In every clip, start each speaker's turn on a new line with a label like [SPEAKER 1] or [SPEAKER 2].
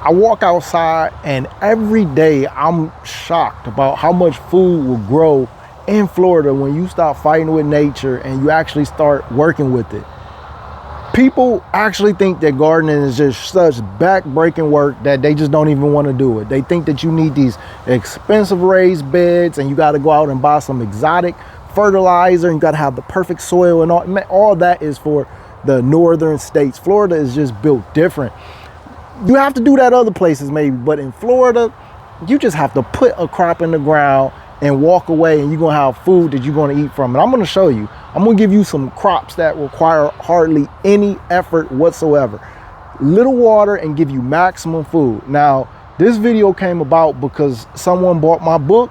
[SPEAKER 1] I walk outside and every day I'm shocked about how much food will grow in Florida when you stop fighting with nature and you actually start working with it. People actually think that gardening is just such back-breaking work that they just don't even want to do it. They think that you need these expensive raised beds and you got to go out and buy some exotic fertilizer and you got to have the perfect soil and all that is for the northern states. Florida is just built different. You have to do that other places maybe, but in Florida, you just have to put a crop in the ground and walk away and you're gonna have food that you're gonna eat from. And I'm gonna show you, I'm gonna give you some crops that require hardly any effort whatsoever. Little water and give you maximum food. Now, this video came about because someone bought my book,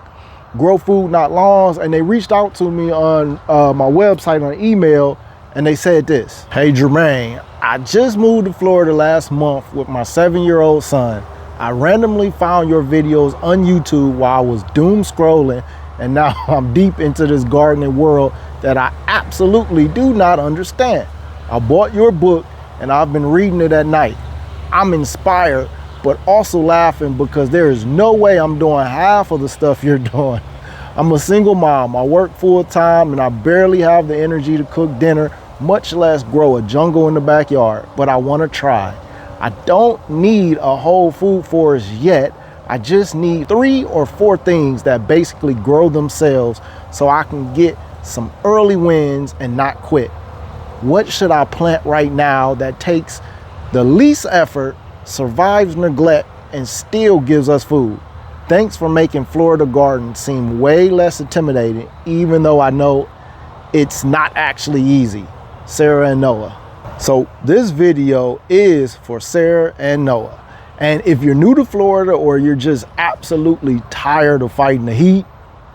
[SPEAKER 1] Grow Food Not Lawns, and they reached out to me on my website on email and they said this: "Hey Jermaine, I just moved to Florida last month with my 7-year-old son. I randomly found your videos on YouTube while I was doom scrolling, and now I'm deep into this gardening world that I absolutely do not understand. I bought your book and I've been reading it at night. I'm inspired, but also laughing because there is no way I'm doing half of the stuff you're doing. I'm a single mom, I work full time, and I barely have the energy to cook dinner, much less grow a jungle in the backyard, but I want to try. I don't need a whole food forest yet. I just need 3 or 4 things that basically grow themselves so I can get some early wins and not quit. What should I plant right now that takes the least effort, survives neglect, and still gives us food? Thanks for making Florida garden seem way less intimidating, even though I know it's not actually easy. Sarah and Noah." So this video is for Sarah and Noah. And if you're new to Florida or you're just absolutely tired of fighting the heat,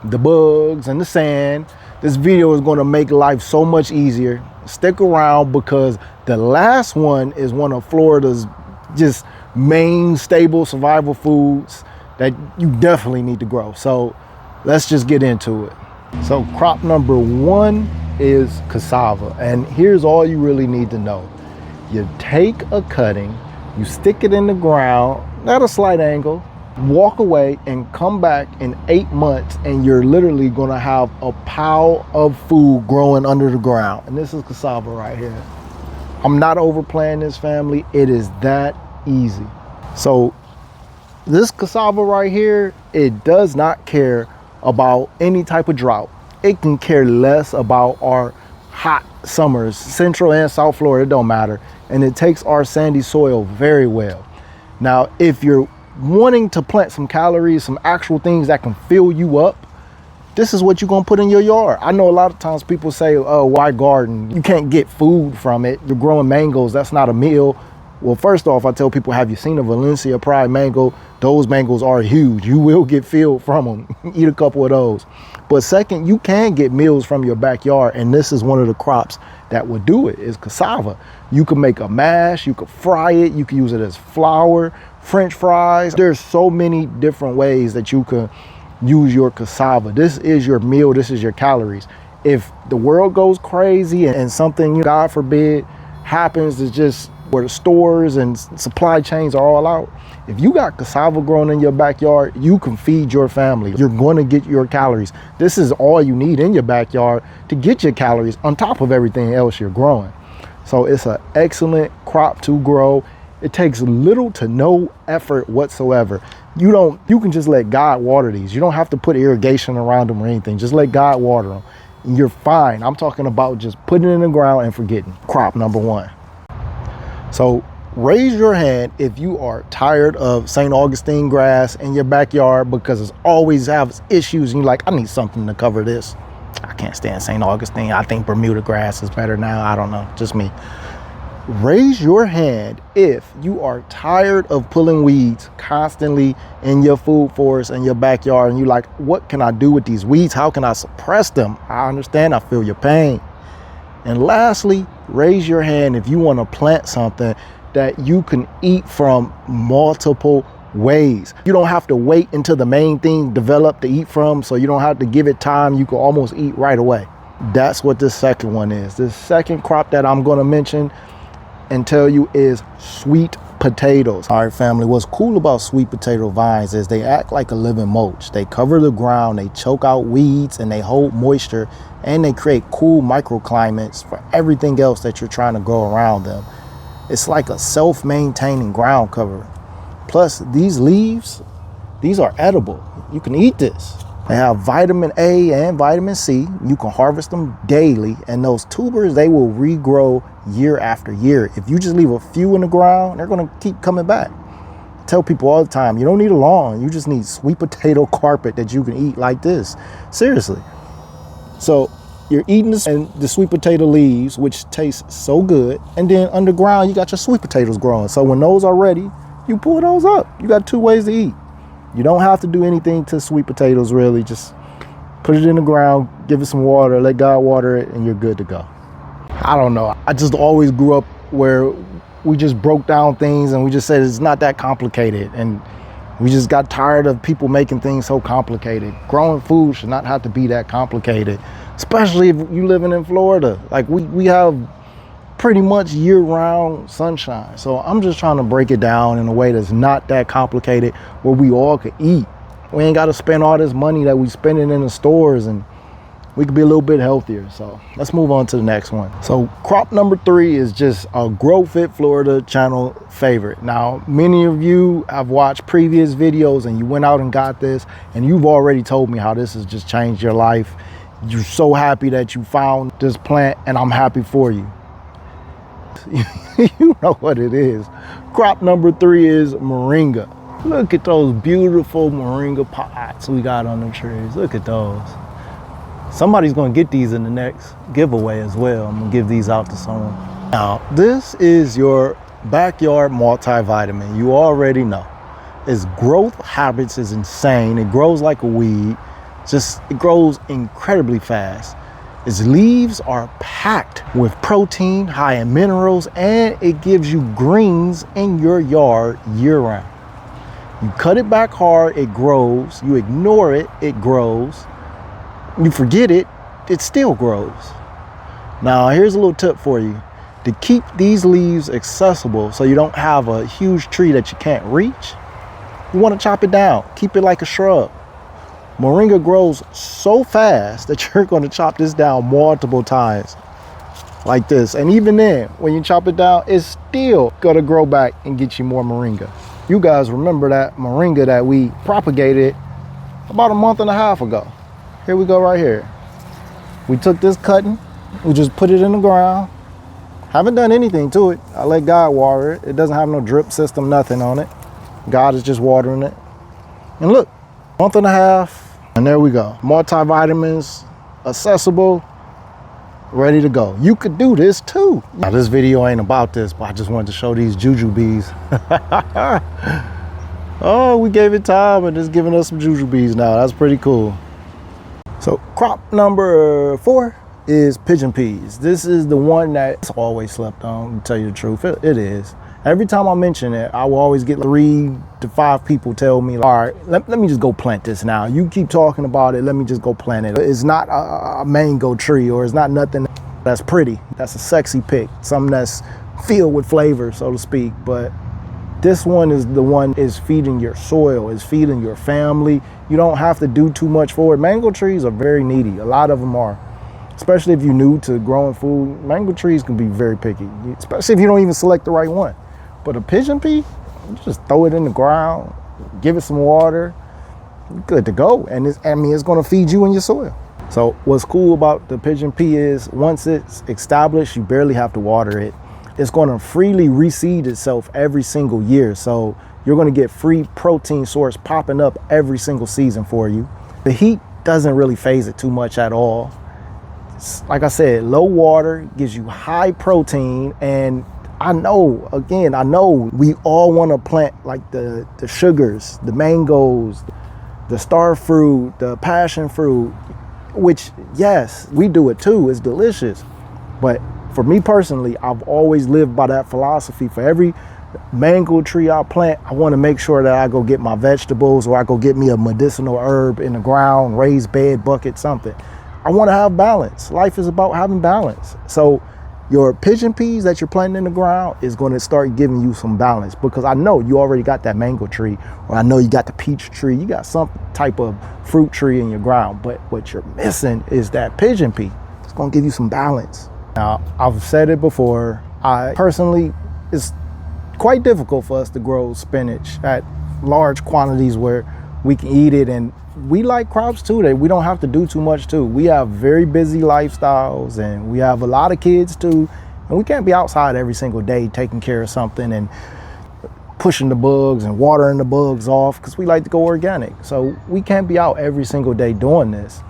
[SPEAKER 1] the bugs, and the sand, this video is going to make life so much easier. Stick around because the last one is one of Florida's just main stable survival foods that you definitely need to grow. So let's just get into it. So crop number 1 is cassava, and here's all you really need to know. You take a cutting, you stick it in the ground at a slight angle, walk away and come back in 8 months and you're literally gonna have a pile of food growing under the ground. And this is cassava right here. I'm not overplaying this, family. It is that easy. So this cassava right here, it does not care about any type of drought. It can care less about our hot summers, Central and South Florida, it don't matter. And it takes our sandy soil very well. Now, if you're wanting to plant some calories, some actual things that can fill you up, this is what you're gonna put in your yard. I know a lot of times people say, "Oh, why garden? You can't get food from it. You're growing mangoes, that's not a meal." Well, first off, I tell people, have you seen a Valencia Pride mango? Those mangoes are huge. You will get filled from them. Eat a couple of those. But second, you can get meals from your backyard, and this is one of the crops that would do it, is cassava. You can make a mash, you could fry it, you can use it as flour, French fries. There's so many different ways that you can use your cassava. This is your meal, this is your calories. If the world goes crazy and something, God forbid, happens to just where the stores and supply chains are all out, if you got cassava growing in your backyard, you can feed your family. You're going to get your calories. This is all you need in your backyard to get your calories on top of everything else you're growing. So it's an excellent crop to grow. It takes little to no effort whatsoever. You can just let God water these. You don't have to put irrigation around them or anything. Just let God water them and you're fine. I'm talking about just putting it in the ground and forgetting. Crop number 1. So raise your hand if you are tired of St. Augustine grass in your backyard because it always has issues and you're like, I need something to cover this. I can't stand St. Augustine. I think Bermuda grass is better now. I don't know, just me. Raise your hand if you are tired of pulling weeds constantly in your food forest and your backyard and you're like, what can I do with these weeds? How can I suppress them? I understand, I feel your pain. And lastly, raise your hand if you want to plant something that you can eat from multiple ways. You don't have to wait until the main thing develop to eat from, so you don't have to give it time. You can almost eat right away. That's what this second one is. The second crop that I'm going to mention and tell you is sweet potatoes. All right, family, what's cool about sweet potato vines is they act like a living mulch. They cover the ground, they choke out weeds, and they hold moisture, and they create cool microclimates for everything else that you're trying to grow around them. It's like a self-maintaining ground cover. Plus, these leaves, these are edible. You can eat this. They have vitamin A and vitamin C. You can harvest them daily, and those tubers, they will regrow year after year. If you just leave a few in the ground, they're gonna keep coming back. I tell people all the time, you don't need a lawn, you just need sweet potato carpet that you can eat like this. Seriously. So you're eating this and the sweet potato leaves, which taste so good, and then underground you got your sweet potatoes growing. So when those are ready, you pull those up. You got 2 ways to eat. You don't have to do anything to sweet potatoes, really. Just put it in the ground, give it some water, let God water it, and you're good to go. I don't know. I just always grew up where we just broke down things and we just said it's not that complicated. And we just got tired of people making things so complicated. Growing food should not have to be that complicated, especially if you living in Florida. Like we have pretty much year-round sunshine. So I'm just trying to break it down in a way that's not that complicated, where we all could eat. We ain't got to spend all this money that we spending in the stores, and we could be a little bit healthier. So let's move on to the next one. So crop number 3 is just a Grow Fit Florida channel favorite. Now, many of you have watched previous videos and you went out and got this, and you've already told me how this has just changed your life. You're so happy that you found this plant, and I'm happy for you. You know what it is. Crop number 3 is moringa. Look at those beautiful moringa pots we got on the trees. Look at those. Somebody's gonna get these in the next giveaway as well. I'm gonna give these out to someone. Now, this is your backyard multivitamin. You already know. Its growth habits is insane. It grows like a weed. It grows incredibly fast. Its leaves are packed with protein, high in minerals, and it gives you greens in your yard year round. You cut it back hard, it grows. You ignore it, it grows. You forget it, it still grows. Now, here's a little tip for you. To keep these leaves accessible so you don't have a huge tree that you can't reach, you want to chop it down. Keep it like a shrub. Moringa grows so fast that you're going to chop this down multiple times like this. And even then, when you chop it down, it's still going to grow back and get you more moringa. You guys remember that moringa that we propagated about a month and a half ago. Here we go right here. We took this cutting, we just put it in the ground. Haven't done anything to it. I let God water it. It doesn't have no drip system, nothing on it. God is just watering it. And look, month and a half, and there we go. Multivitamins, accessible, ready to go. You could do this too. Now, this video ain't about this, but I just wanted to show these jujubes. Oh, we gave it time and it's giving us some jujubes now. That's pretty cool. So crop number 4 is pigeon peas. This is the one that's always slept on, to tell you the truth. It is. Every time I mention it, I will always get 3 to 5 people tell me, all right, let me just go plant this now. You keep talking about it, let me just go plant it. It's not a mango tree, or it's not nothing that's pretty. That's a sexy pick, something that's filled with flavor, so to speak. But this one is the one is feeding your soil, is feeding your family. You don't have to do too much for it. Mango trees are very needy. A lot of them are. Especially if you're new to growing food, mango trees can be very picky, especially if you don't even select the right one. But a pigeon pea, you just throw it in the ground, give it some water, good to go. And it's going to feed you and your soil. So what's cool about the pigeon pea is once it's established, you barely have to water it. It's going to freely reseed itself every single year. So you're going to get free protein source popping up every single season for you. The heat doesn't really phase it too much at all. Like I said, low water gives you high protein. And I know we all want to plant like the sugars, the mangoes, the star fruit, the passion fruit, which yes, we do it too. It's delicious. But for me personally, I've always lived by that philosophy. For every mango tree I plant, I want to make sure that I go get my vegetables, or I go get me a medicinal herb in the ground, raised bed, bucket, something. I want to have balance. Life is about having balance. So Your pigeon peas that you're planting in the ground is going to start giving you some balance, because I know you already got that mango tree, or I know you got the peach tree, you got some type of fruit tree in your ground, but what you're missing is that pigeon pea. It's going to give you some balance. Now, I've said it before, it's quite difficult for us to grow spinach at large quantities where we can eat it, and we like crops too, that we don't have to do too much too. We have very busy lifestyles, and we have a lot of kids too, and we can't be outside every single day taking care of something and pushing the bugs and watering the bugs off, because we like to go organic. So we can't be out every single day doing this.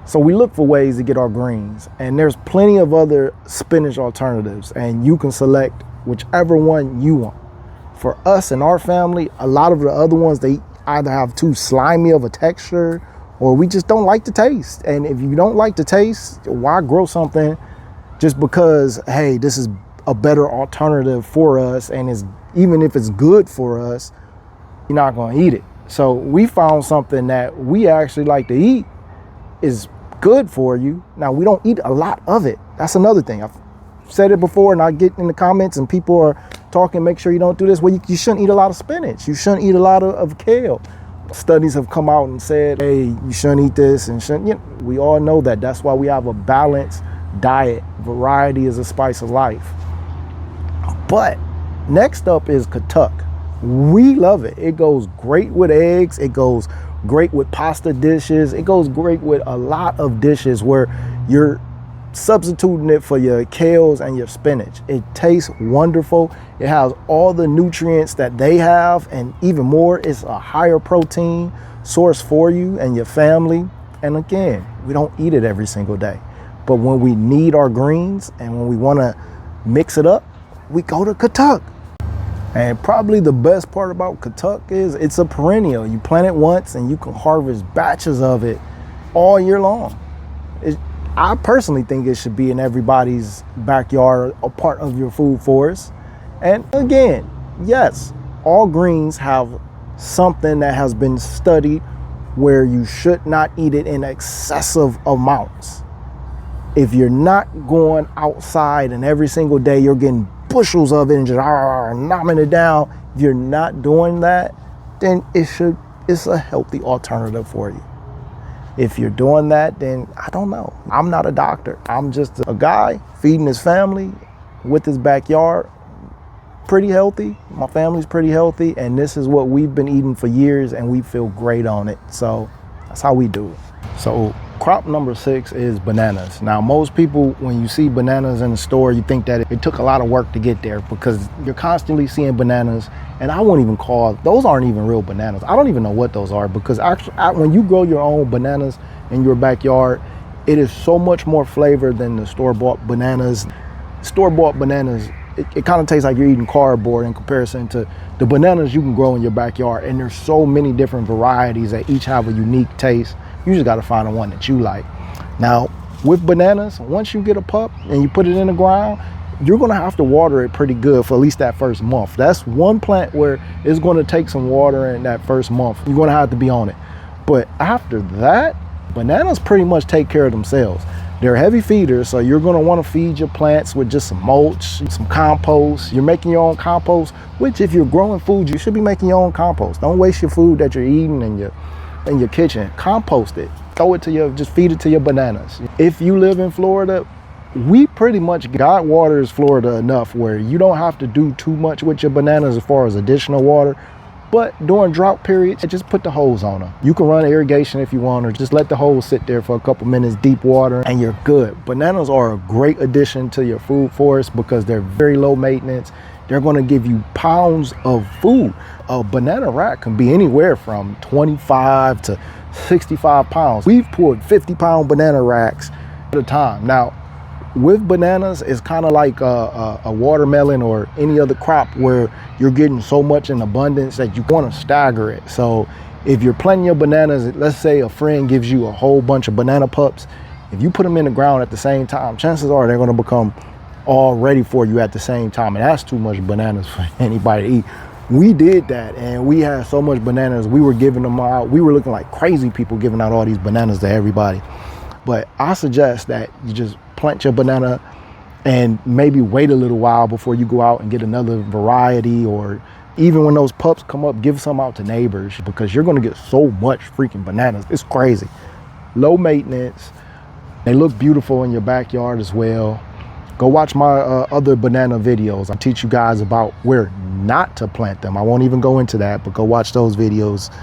[SPEAKER 1] So we look for ways to get our greens, and there's plenty of other spinach alternatives, and you can select whichever one you want. For us and our family, a lot of the other ones, they either have too slimy of a texture, or we just don't like the taste. And if you don't like the taste, why grow something just because, hey, this is a better alternative for us, and even if it's good for us, you're not going to eat it. So we found something that we actually like to eat, is good for you. Now, we don't eat a lot of it. That's another thing. I've said it before, and I get in the comments and people are talking, make sure you don't do this. Well, you shouldn't eat a lot of spinach. You shouldn't eat a lot of kale. Studies have come out and said, hey, you shouldn't eat this and shouldn't. You know, we all know that. That's why we have a balanced diet. Variety is a spice of life. But next up is katuk. We love it. It goes great with eggs. It goes great with pasta dishes. It goes great with a lot of dishes where you're substituting it for your kales and your spinach. It tastes wonderful. It has all the nutrients that they have, and even more. It's a higher protein source for you and your family. And again, we don't eat it every single day, but when we need our greens and when we want to mix it up, we go to katuk. And probably the best part about katuk is it's a perennial. You plant it once and you can harvest batches of it all year long. I personally think it should be in everybody's backyard, a part of your food forest. And again, yes, all greens have something that has been studied where you should not eat it in excessive amounts. If you're not going outside and every single day you're getting bushels of it and just nomming it down, if you're not doing that, then it's a healthy alternative for you. If you're doing that, then I don't know. I'm not a doctor. I'm just a guy feeding his family with his backyard. Pretty healthy. My family's pretty healthy, and this is what we've been eating for years, and we feel great on it. So that's how we do it. So crop number 6 is bananas. Now, most people, when you see bananas in the store, you think that it took a lot of work to get there, because you're constantly seeing bananas, and I won't even call, those aren't even real bananas. I don't even know what those are, because actually, when you grow your own bananas in your backyard, it is so much more flavor than the store-bought bananas. Store-bought bananas, it kind of tastes like you're eating cardboard in comparison to the bananas you can grow in your backyard. And there's so many different varieties that each have a unique taste. You just got to find the one that you like. Now, with bananas, once you get a pup and you put it in the ground, you're going to have to water it pretty good for at least that first month. That's one plant where it's going to take some water in that first month. You're going to have to be on it. But after that, bananas pretty much take care of themselves. They're heavy feeders, so you're going to want to feed your plants with just some mulch, some compost. You're making your own compost, which if you're growing food, you should be making your own compost. Don't waste your food that you're eating in your kitchen. Compost it. Throw it to just feed it to your bananas. If you live in Florida, we pretty much God waters Florida enough where you don't have to do too much with your bananas as far as additional water. But during drought periods, just put the hose on them. You can run irrigation if you want, or just let the hose sit there for a couple minutes, deep water, and you're good. Bananas are a great addition to your food forest because they're very low maintenance. They're going to give you pounds of food. A banana rack can be anywhere from 25 to 65 pounds. We've pulled 50-pound banana racks at a time. Now, with bananas, it's kind of like a watermelon or any other crop where you're getting so much in abundance that you want to stagger it. So if you're planting your bananas, let's say a friend gives you a whole bunch of banana pups, if you put them in the ground at the same time, chances are they're going to become all ready for you at the same time. And that's too much bananas for anybody to eat. We did that, and we had so much bananas, we were giving them out. We were looking like crazy people giving out all these bananas to everybody. But I suggest that you just plant your banana and maybe wait a little while before you go out and get another variety, or even when those pups come up, give some out to neighbors, because you're gonna get so much freaking bananas. It's crazy. Low maintenance. They look beautiful in your backyard as well. Go watch my other banana videos. I teach you guys about where not to plant them. I won't even go into that, but go watch those videos.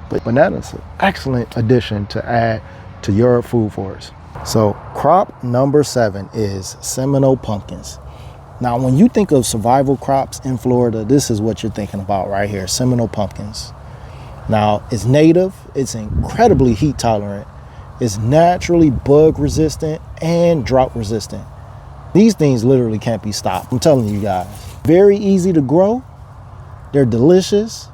[SPEAKER 1] But bananas, an excellent addition to add to your food forest. So crop number 7 is Seminole pumpkins. Now, when you think of survival crops in Florida, this is what you're thinking about right here, Seminole pumpkins. Now, it's native, it's incredibly heat tolerant, it's naturally bug resistant and drought resistant. These things literally can't be stopped. I'm telling you guys. Very easy to grow. They're delicious.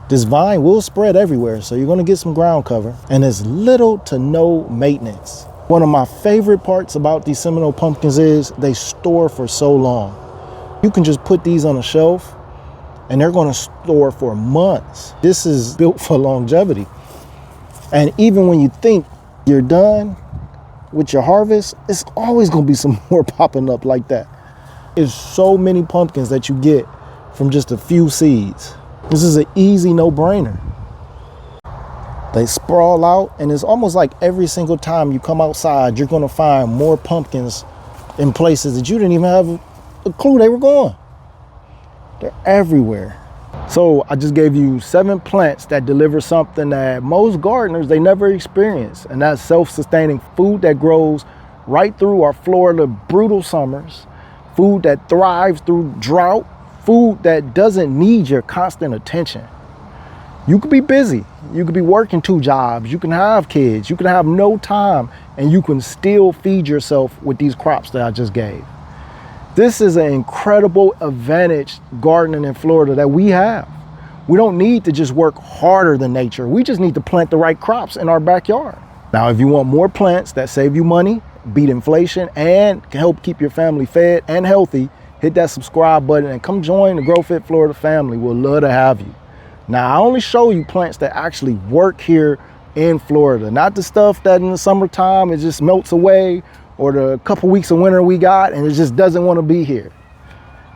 [SPEAKER 1] This vine will spread everywhere, so you're gonna get some ground cover. And there's little to no maintenance. One of my favorite parts about these Seminole pumpkins is they store for so long. You can just put these on a shelf and they're gonna store for months. This is built for longevity. And even when you think you're done with your harvest, it's always gonna be some more popping up like that. There's so many pumpkins that you get from just a few seeds. This is an easy no-brainer. They sprawl out, and it's almost like every single time you come outside, you're gonna find more pumpkins in places that you didn't even have a clue they were going. They're everywhere. So I just gave you 7 plants that deliver something that most gardeners, they never experience, and that's self-sustaining food that grows right through our Florida brutal summers, food that thrives through drought, food that doesn't need your constant attention. You could be busy, you could be working 2 jobs, you can have kids, you can have no time, and you can still feed yourself with these crops that I just gave. This is an incredible advantage gardening in Florida that we have. We don't need to just work harder than nature. We just need to plant the right crops in our backyard. Now, if you want more plants that save you money, beat inflation, and can help keep your family fed and healthy, hit that subscribe button and come join the Grow Fit Florida family. We'll love to have you. Now, I only show you plants that actually work here in Florida, not the stuff that in the summertime it just melts away, or the couple weeks of winter we got and it just doesn't want to be here.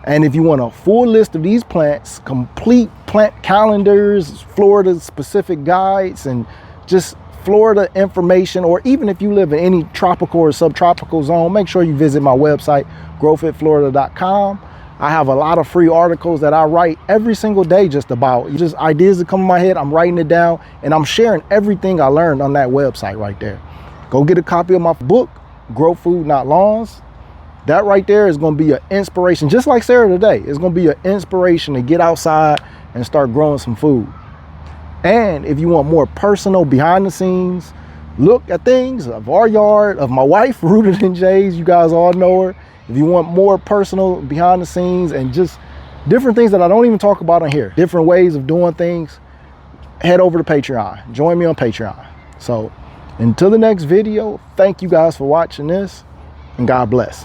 [SPEAKER 1] And if you want a full list of these plants, complete plant calendars, Florida specific guides, and just Florida information, or even if you live in any tropical or subtropical zone, make sure you visit my website, growfitflorida.com. I have a lot of free articles that I write every single day just about. Just ideas that come in my head, I'm writing it down, and I'm sharing everything I learned on that website right there. Go get a copy of my book, Grow Food Not Lawns. That right there is going to be an inspiration, just like Sarah today. It's going to be an inspiration to get outside and start growing some food. And if you want more personal behind the scenes look at things of our yard, of my wife, Rooted in J's, you guys all know her. If you want more personal behind the scenes and just different things that I don't even talk about on here, different ways of doing things, head over to Patreon. Join me on Patreon. So until the next video, thank you guys for watching this, and God bless.